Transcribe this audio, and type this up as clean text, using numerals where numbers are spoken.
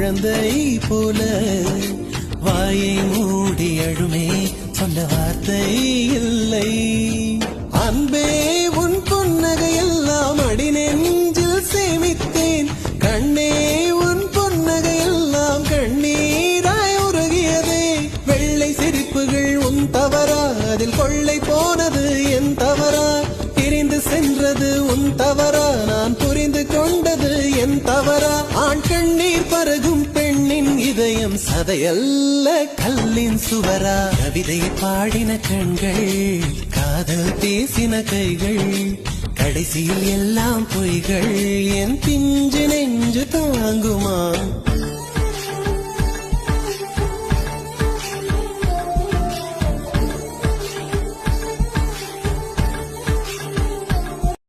குழந்தை போல வாயை மூடி அழுமே சொல்ல வார்த்தை இல்லை. அன்பே உன் புன்னகையெல்லாம் அடி நெஞ்சில் சேமித்தேன். கண்ணே உன் புன்னகையெல்லாம் கண்ணீராய் உருகியதே. வெள்ளை சிரிப்புகள் உன் தவறா, அதில் கொள்ளை போனது என் தவறா? பிரிந்து சென்றது உன் தவறா, நான் புரிந்து கொண்டது என் தவறா? ஆண் கண்ணீர் பருகும் பெண்ணின் இதயம் சதையல்ல கல்லின் சுவரா? கவிதை பாடின கண்கள், காதல் பேசின கைகள், கடைசியில் எல்லாம் பொய்கள். என் பிஞ்சு நெஞ்சு தாங்குமா?